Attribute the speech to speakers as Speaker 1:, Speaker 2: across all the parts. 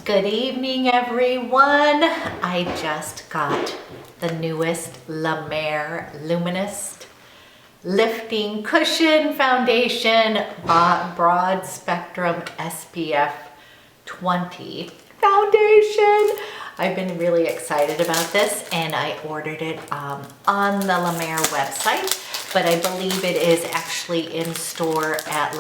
Speaker 1: Good evening, everyone. I just got the newest Mer Luminous Lifting Cushion Foundation Broad Spectrum SPF 20 foundation. I've been really excited about this and I ordered it on the Lemare website, but I believe it is actually in store at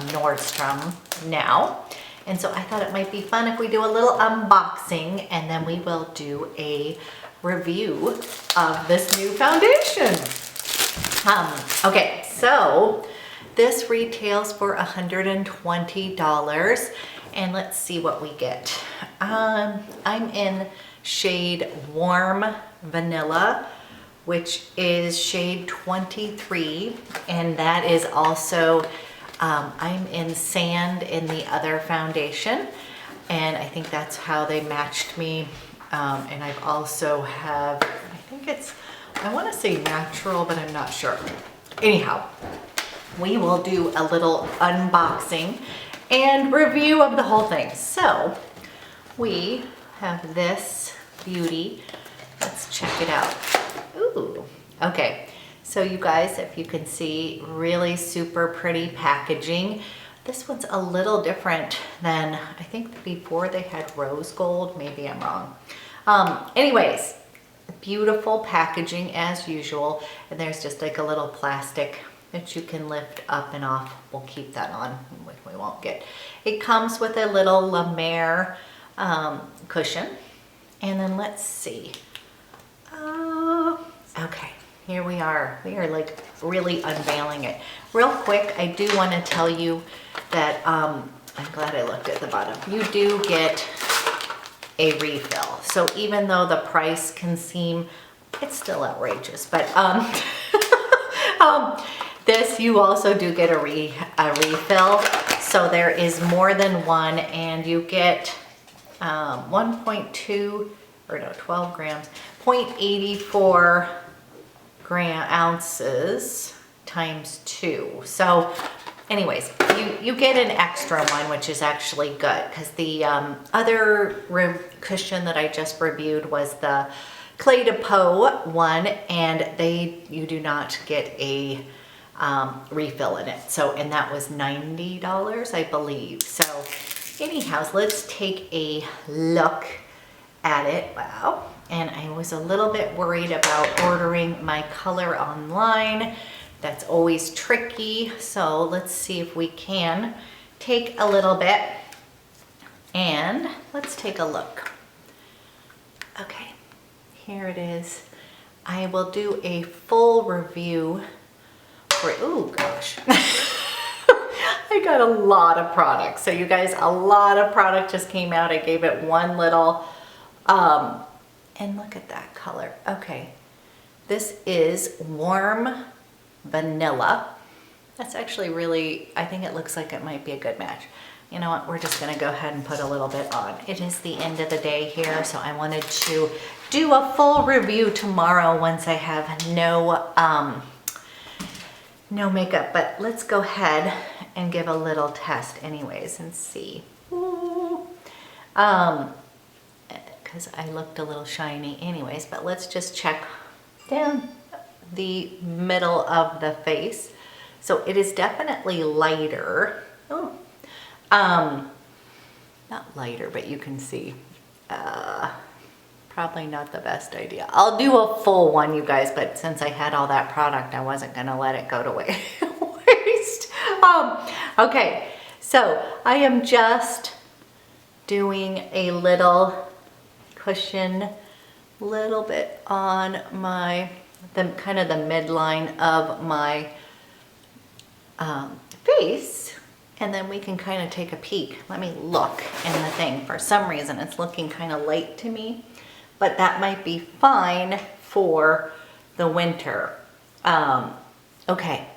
Speaker 1: Nordstrom now. And so I thought it might be fun if we do a little unboxing and then we will do a review of this new foundation. Okay, so this retails for $120 and let's see what we get. I'm in shade Warm Vanilla, which is shade 23, and that is also I'm in Sand in the other foundation, and I think that's how they matched me. And I've also have, I think it's, I want to say Natural, but I'm not sure. Anyhow, we will do a little unboxing and review of the whole thing. So we have this beauty. Let's check it out. Ooh, okay. So you guys, if you can see, really super pretty packaging. This one's a little different than, I think before they had rose gold, maybe I'm wrong. Anyways, beautiful packaging as usual. And there's just like a little plastic that you can lift up and off. We'll keep that on, which we won't get. It comes with a little Lemare cushion. And then let's see. Okay. Here we are. We are like really unveiling it. Real quick, I do want to tell you that, I'm glad I looked at the bottom. You do get a refill. So even though the price can seem, it's still outrageous, but this you also do get a refill. So there is more than one, and you get 1.2, or no, 12 grams, 0.84 ounces times 2. So anyways, you get an extra one, which is actually good, because the other cushion that I just reviewed was the Clé de Peau one, and you do not get a refill in it. So, and that was $90, I believe. So anyhow, let's take a look at it. Wow. And I was a little bit worried about ordering my color online. That's always tricky. So let's see if we can take a little bit and let's take a look. Okay, here it is. I will do a full review for, oh gosh. I got a lot of product. So you guys, a lot of product just came out. I gave it one little, and look at that color. Okay, this is Warm Vanilla. That's actually really, I think it looks like it might be a good match. You know what, we're just gonna go ahead and put a little bit on. It is the end of the day here, so I wanted to do a full review tomorrow once I have no makeup, but let's go ahead and give a little test anyways and see. Ooh. Because I looked a little shiny anyways, but let's just check down the middle of the face. So it is definitely lighter. Oh, not lighter, but you can see, probably not the best idea. I'll do a full one, you guys, but since I had all that product, I wasn't gonna let it go to waste. Okay, so I am just doing a little cushion, little bit on my, kind of the midline of my face, and then we can kind of take a peek. Let me look in the thing. For some reason, it's looking kind of light to me, but that might be fine for the winter. Okay,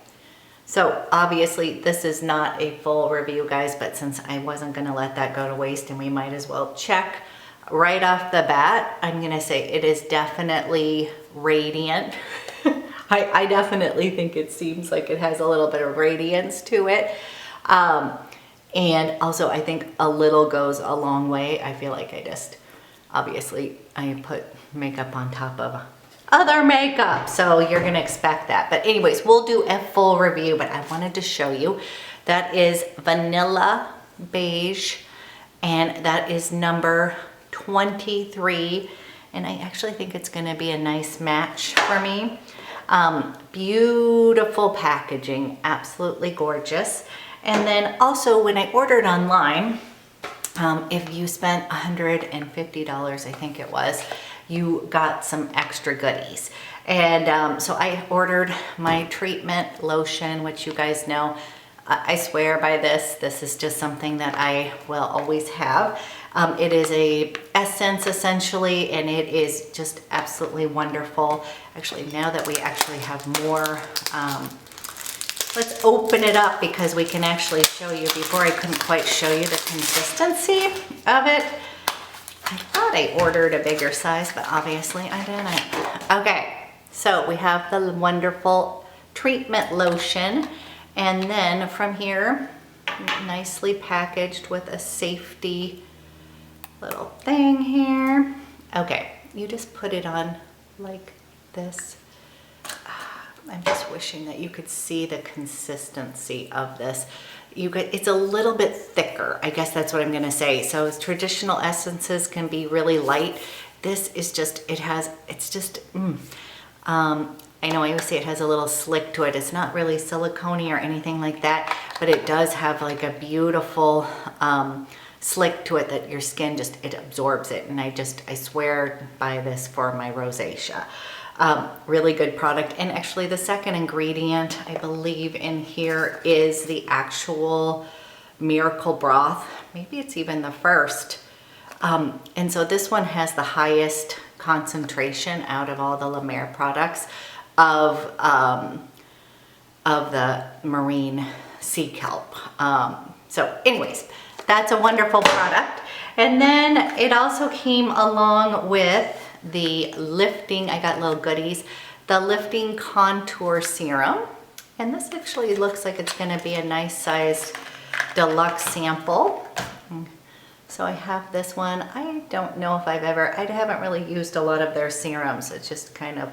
Speaker 1: so obviously this is not a full review, guys, but since I wasn't gonna let that go to waste and we might as well check right off the bat, I'm gonna say it is definitely radiant. I definitely think it seems like it has a little bit of radiance to it. And also I think a little goes a long way. I feel like obviously I put makeup on top of other makeup, so you're gonna expect that. But anyways, we'll do a full review, but I wanted to show you. That is Vanilla Beige, and that is number 23. And I actually think it's gonna be a nice match for me. Beautiful packaging, absolutely gorgeous. And then also when I ordered online, if you spent $150, I think it was, you got some extra goodies. And so I ordered my treatment lotion, which you guys know, I swear by this. This is just something that I will always have. It is a essence essentially, and it is just absolutely wonderful. Actually, now that we actually have more, let's open it up because we can actually show you. Before I couldn't quite show you the consistency of it. I thought I ordered a bigger size, but obviously I didn't. Okay, so we have the wonderful treatment lotion. And then from here, nicely packaged with a safety little thing here. Okay, you just put it on like this. I'm just wishing that you could see the consistency of this. It's a little bit thicker, I guess that's what I'm gonna say. So traditional essences can be really light. This is just, I know I always say it has a little slick to it. It's not really silicone-y or anything like that, but it does have like a beautiful slick to it that your skin it absorbs it. And I swear by this for my rosacea. Really good product. And actually the second ingredient I believe in here is the actual miracle broth. Maybe it's even the first. And so this one has the highest concentration out of all the Lemare products of the marine sea kelp. So anyways, that's a wonderful product. And then it also came along with the lifting, I got little goodies, the lifting contour serum. And this actually looks like it's gonna be a nice sized deluxe sample. So I have this one. I don't know if I haven't really used a lot of their serums. It's just kind of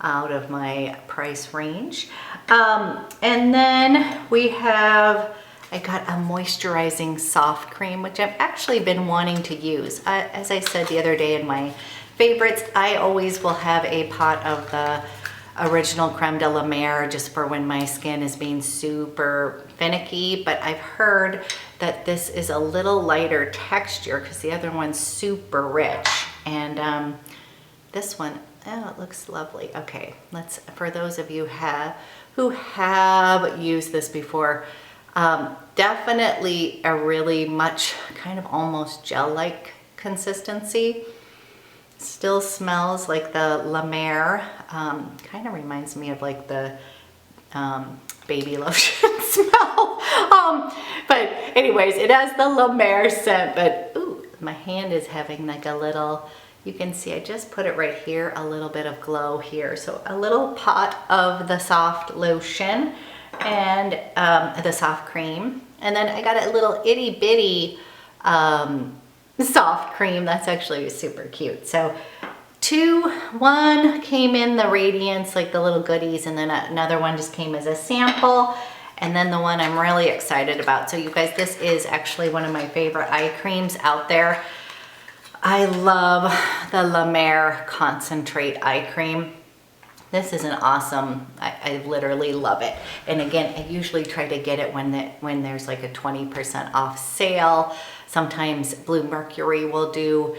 Speaker 1: out of my price range. And then we have, I got a moisturizing soft cream, which I've actually been wanting to use. As I said the other day in my favorites, I always will have a pot of the original creme de la mer just for when my skin is being super finicky, but I've heard that this is a little lighter texture because the other one's super rich. And this one, oh, it looks lovely. Okay, for those of you who have used this before, definitely a really much kind of almost gel-like consistency. Still smells like the Lemare. Kind of reminds me of like the baby lotion smell. But anyways, it has the Lemare scent, but ooh, my hand is having like a little, you can see I just put it right here, a little bit of glow here. So a little pot of the soft lotion and the soft cream. And then I got a little itty bitty soft cream. That's actually super cute. So one came in the Radiance, like the little goodies, and then another one just came as a sample. And then the one I'm really excited about. So you guys, this is actually one of my favorite eye creams out there. I love the Lemare Concentrate Eye Cream. This is an awesome, I literally love it. And again, I usually try to get it when there's like a 20% off sale. Sometimes Blue Mercury will do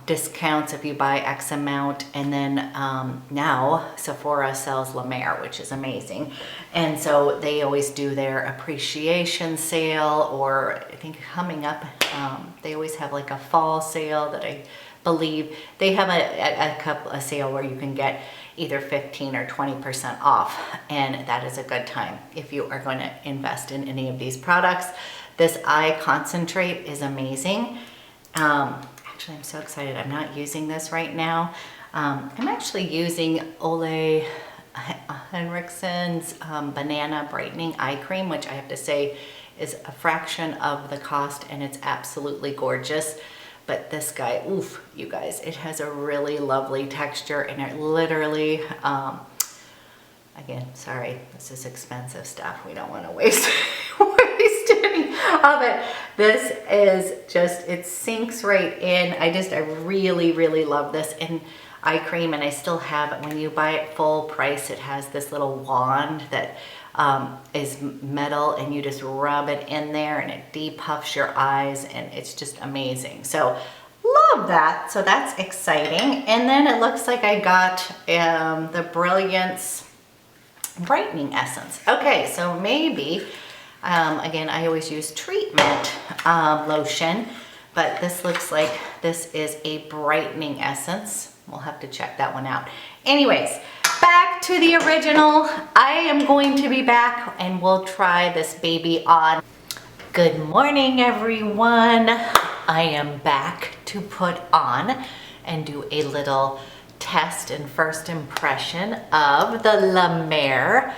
Speaker 1: discounts if you buy X amount. And then now Sephora sells Lemare, which is amazing. And so they always do their appreciation sale, or I think coming up, they always have like a fall sale that I believe. They have a sale where you can get either 15 or 20% off. And that is a good time if you are going to invest in any of these products. This eye concentrate is amazing. Actually, I'm so excited. I'm not using this right now. I'm actually using Ole Henriksen's Banana Brightening Eye Cream, which I have to say is a fraction of the cost, and it's absolutely gorgeous. But this guy, oof, you guys, it has a really lovely texture, and it literally, again, sorry, this is expensive stuff. We don't want to waste any of it. This is just, it sinks right in. I really, really love this. And eye cream, and I still have it. When you buy it full price, it has this little wand that is metal, and you just rub it in there and it depuffs your eyes, and it's just amazing. So love that. So that's exciting. And then it looks like I got the Brilliance Brightening Essence. Okay, so maybe, again, I always use treatment lotion, but this looks like this is a brightening essence. We'll have to check that one out. Anyways, back to the original. I am going to be back and we'll try this baby on. Good morning, everyone. I am back to put on and do a little test and first impression of the Lemare.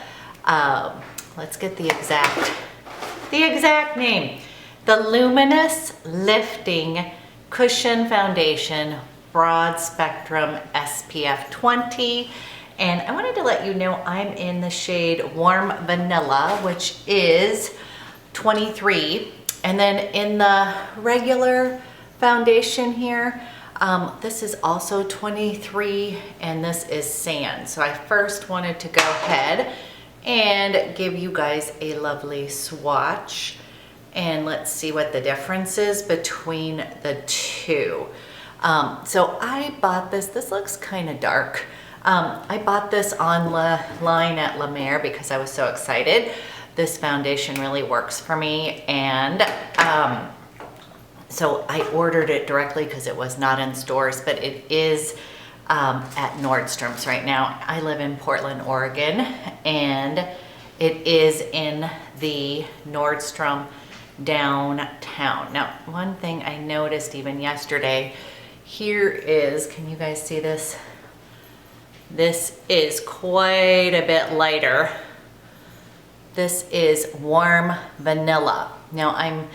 Speaker 1: Let's get the exact name. The Luminous Lifting Cushion Foundation, Broad Spectrum SPF 20. And I wanted to let you know I'm in the shade Warm Vanilla, which is 23. And then in the regular foundation here, this is also 23, and this is Sand. So I first wanted to go ahead and give you guys a lovely swatch, and let's see what the difference is between the two. So I bought this looks kind of dark. I bought this online at Lemare because I was so excited. This foundation really works for me, and so I ordered it directly because it was not in stores, but it is at Nordstrom's right now. I live in Portland, Oregon, and it is in the Nordstrom downtown. Now, one thing I noticed even yesterday, here is, can you guys see this? This is quite a bit lighter. This is Warm Vanilla. Now I'm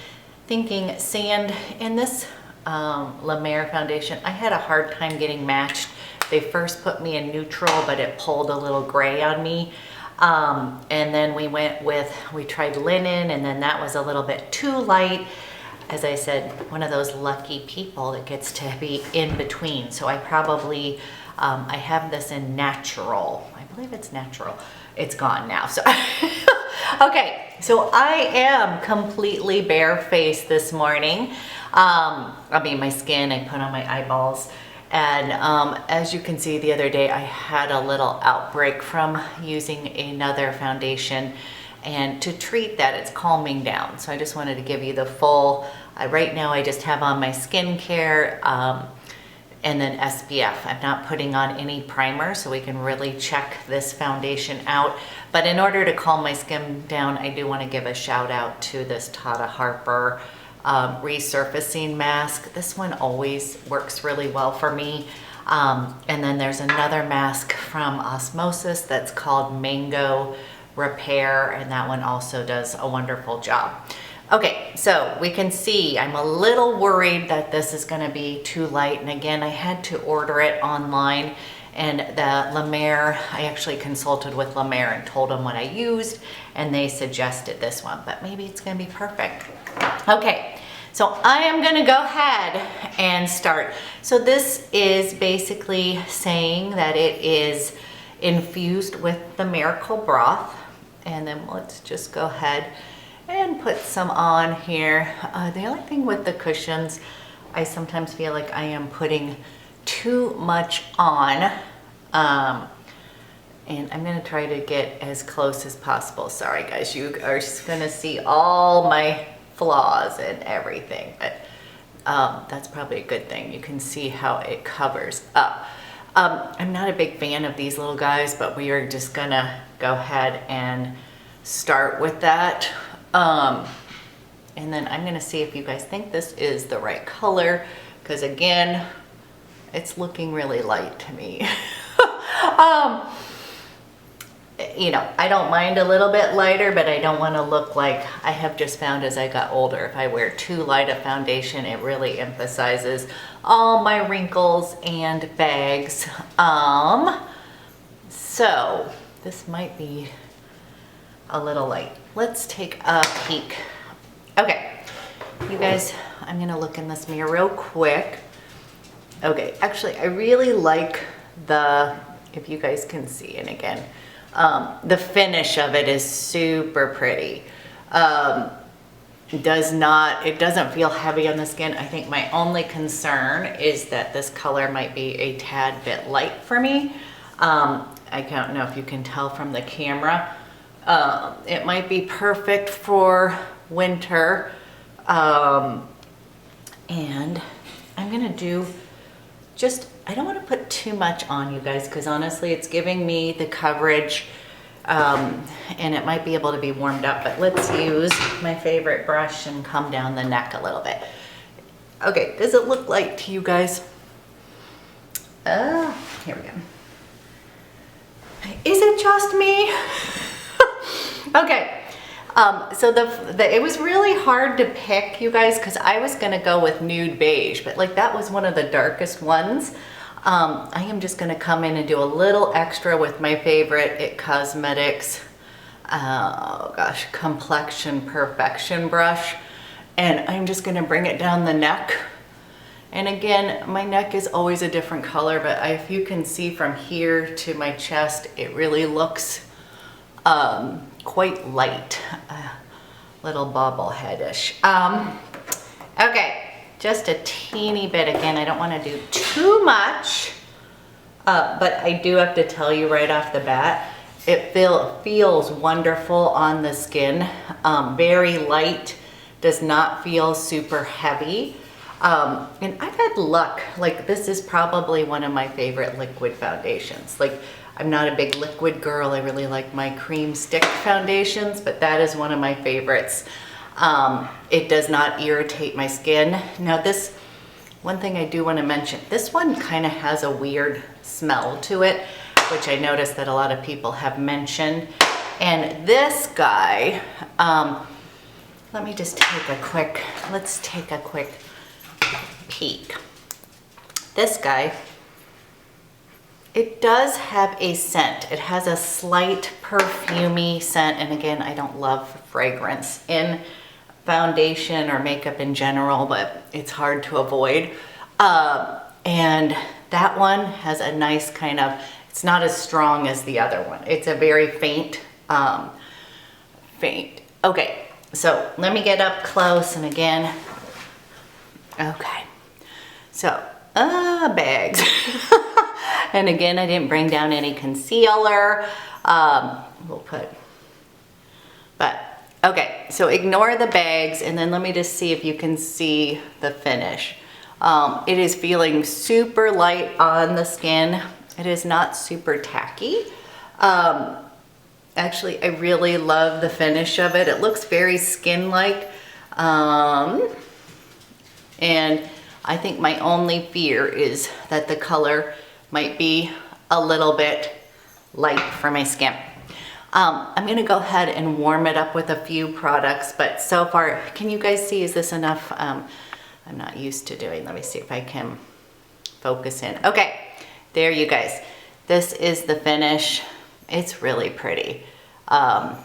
Speaker 1: thinking Sand in this Lemare foundation. I had a hard time getting matched. They first put me in neutral, but it pulled a little gray on me. And then we tried linen, and then that was a little bit too light. As I said, one of those lucky people that gets to be in between. So I probably, I have this in natural. I believe it's natural. It's gone now. So, okay, so I am completely barefaced this morning. I mean, my skin, I put on my eyeballs. And as you can see, the other day I had a little outbreak from using another foundation, and to treat that, it's calming down. So I just wanted to give you the full, right now I just have on my skincare and then SPF. I'm not putting on any primer, so we can really check this foundation out. But in order to calm my skin down, I do want to give a shout out to this Tata Harper Resurfacing Mask. This one always works really well for me. And then there's another mask from Osmosis that's called Mango Repair, and that one also does a wonderful job. Okay, so we can see I'm a little worried that this is going to be too light, and again, I had to order it online, and the Lemare, I actually consulted with Lemare and told them what I used, and they suggested this one, but maybe it's going to be perfect. Okay, so I am going to go ahead and start. So this is basically saying that it is infused with the miracle broth, and then let's just go ahead and put some on here. The only thing with the cushions, I sometimes feel like I am putting too much on, and I'm gonna try to get as close as possible. Sorry guys, you are just gonna see all my flaws and everything, but that's probably a good thing. You can see how it covers up. I'm not a big fan of these little guys, but we are just gonna go ahead and start with that. And then I'm gonna see if you guys think this is the right color, because again, it's looking really light to me. you know, I don't mind a little bit lighter, but I don't want to look like, I have just found as I got older, if I wear too light a foundation, it really emphasizes all my wrinkles and bags. So this might be a little light. Let's take a peek. Okay, you guys, I'm gonna look in this mirror real quick. Okay, actually, I really like the, if you guys can see, and again, the finish of it is super pretty. It doesn't feel heavy on the skin. I think my only concern is that this color might be a tad bit light for me. I don't know if you can tell from the camera. It might be perfect for winter. And I'm gonna do just, I don't want to put too much on, you guys, because honestly it's giving me the coverage, and it might be able to be warmed up, but let's use my favorite brush and come down the neck a little bit. Okay, does it look light to you guys? Here we go. Is it just me? Okay. So it was really hard to pick, you guys, because I was going to go with nude beige, but like that was one of the darkest ones. I am just going to come in and do a little extra with my favorite IT Cosmetics, oh gosh, Complexion Perfection brush. And I'm just going to bring it down the neck. And again, my neck is always a different color, but if you can see from here to my chest, it really looks quite light, little bobblehead-ish. Okay, just a teeny bit. Again, I don't want to do too much, but I do have to tell you right off the bat, it feels wonderful on the skin. Very light, does not feel super heavy. And I've had luck, like this is probably one of my favorite liquid foundations. Like, I'm not a big liquid girl. I really like my cream stick foundations, but that is one of my favorites. It does not irritate my skin. Now this, one thing I do want to mention, this one kind of has a weird smell to it, which I noticed that a lot of people have mentioned. And this guy, let me just take a quick, let's take a quick peek. This guy, it does have a scent. It has a slight perfumey scent. And again, I don't love fragrance in foundation or makeup in general, but it's hard to avoid. And that one has a nice kind of, it's not as strong as the other one. It's a very faint, Okay, so let me get up close and again, okay. So, bags. And again, I didn't bring down any concealer. We'll put, but okay, so ignore the bags and then let me just see if you can see the finish. It is feeling super light on the skin. It is not super tacky. Actually, I really love the finish of it. It looks very skin-like. And I think my only fear is that the color might be a little bit light for my skin. I'm gonna go ahead and warm it up with a few products, but so far, can you guys see, is this enough? I'm not used to doing, let me see if I can focus in. Okay, there you guys. This is the finish. It's really pretty. And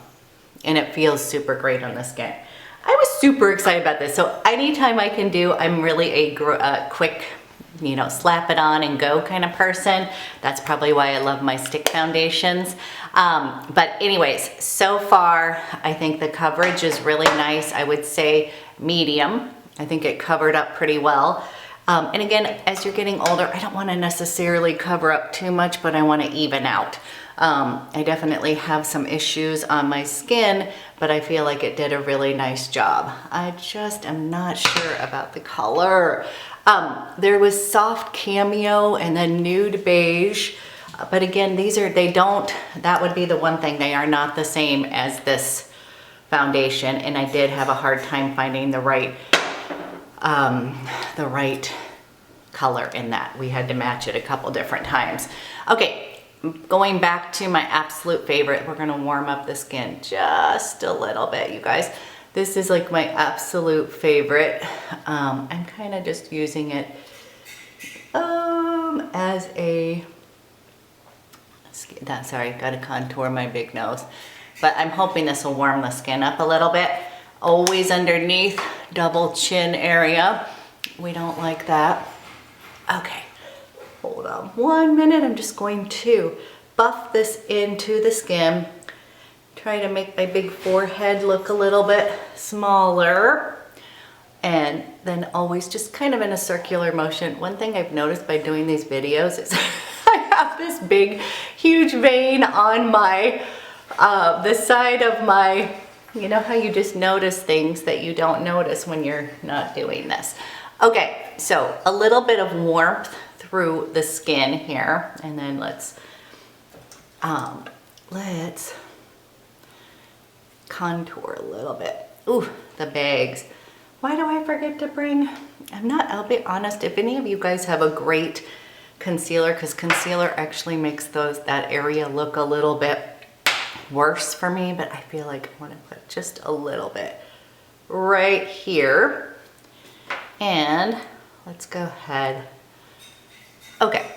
Speaker 1: it feels super great on the skin. I was super excited about this. So anytime I can do, I'm really a quick, you know, slap it on and go kind of person. That's probably why I love my stick foundations. But anyways, so far, I think the coverage is really nice. I would say medium. I think it covered up pretty well. And again, as you're getting older, I don't want to necessarily cover up too much, but I want to even out. I definitely have some issues on my skin, but I feel like it did a really nice job. I just am not sure about the color. There was soft cameo and then nude beige, but again, these are, that would be the one thing, they are not the same as this foundation, and I did have a hard time finding the right color in that. We had to match it a couple different times. Okay, going back to my absolute favorite, we're gonna warm up the skin just a little bit, you guys. This is like my absolute favorite. I'm kind of just using it as a, sorry, gotta contour my big nose. But I'm hoping this will warm the skin up a little bit. Always underneath, double chin area. We don't like that. Okay. Hold on 1 minute. I'm just going to buff this into the skin. Try to make my big forehead look a little bit smaller. And then always just kind of in a circular motion. One thing I've noticed by doing these videos is I have this big, huge vein on my, the side of my, you know how you just notice things that you don't notice when you're not doing this. Okay, so a little bit of warmth through the skin here, and then let's contour a little bit. Ooh, the bags. Why do I forget to bring, I'll be honest, if any of you guys have a great concealer, because concealer actually makes that area look a little bit worse for me, but I feel like I want to put just a little bit right here. And let's go ahead. Okay.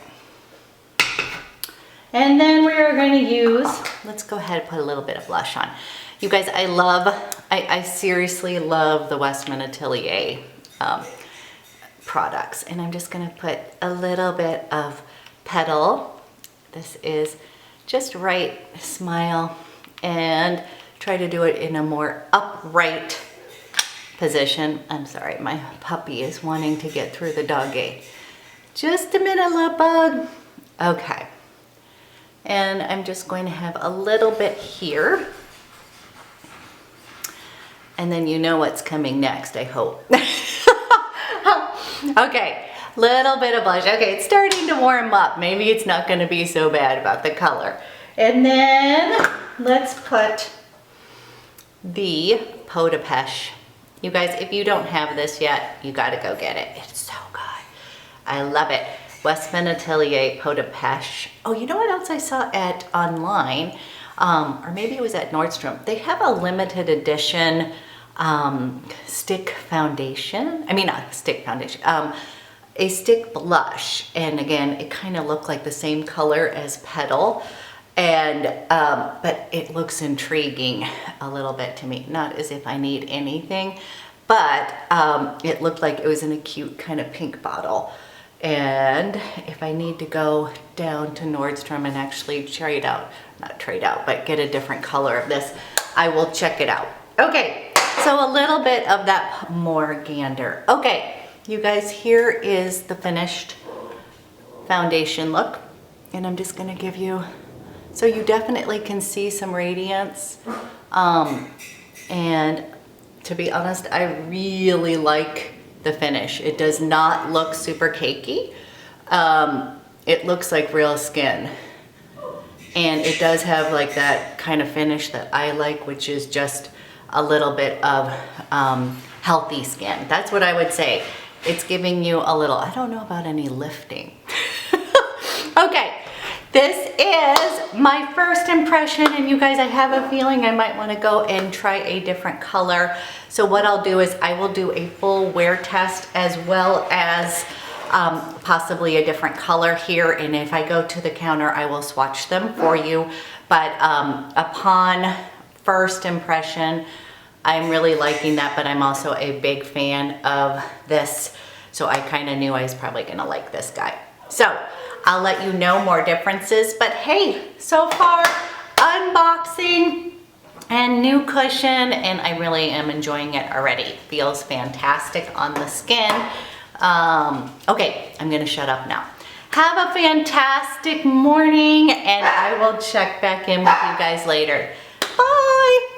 Speaker 1: And then we are going to use, let's go ahead and put a little bit of blush on. You guys, I seriously love the Westman Atelier products. And I'm just going to put a little bit of Petal. This is just right, smile, and try to do it in a more upright position. I'm sorry, my puppy is wanting to get through the dog gate. Just a minute, love bug. Okay. And I'm just going to have a little bit here. And then you know what's coming next, I hope. Okay, little bit of blush. Okay, it's starting to warm up. Maybe it's not going to be so bad about the color. And then let's put the Peau de Pêche. You guys, if you don't have this yet, you got to go get it. It's so good. I love it. Westman Atelier Peau de Pêche. Oh, you know what else I saw online? Or maybe it was at Nordstrom. They have a limited edition stick foundation. I mean, not stick foundation. A stick blush. And again, it kind of looked like the same color as Petal. And, but it looks intriguing a little bit to me. Not as if I need anything, but it looked like it was in a cute kind of pink bottle. And if I need to go down to Nordstrom and actually but get a different color of this, I will check it out. Okay, so a little bit of that more gander. Okay, you guys, here is the finished foundation look. And I'm just gonna give you, so you definitely can see some radiance. And to be honest, I really like the finish. It does not look super cakey. It looks like real skin. And it does have like that kind of finish that I like, which is just a little bit of healthy skin. That's what I would say. It's giving you a little, I don't know about any lifting. Okay, this is my first impression, and you guys, I have a feeling I might want to go and try a different color. So what I'll do is I will do a full wear test as well as possibly a different color here, and if I go to the counter I will swatch them for you. But upon first impression, I'm really liking that, but I'm also a big fan of this, so I kind of knew I was probably gonna like this guy. So I'll let you know more differences, but hey, so far unboxing and new cushion, and I really am enjoying it already. Feels fantastic on the skin. Okay, I'm gonna shut up now. Have a fantastic morning, and I will check back in with you guys later. Bye.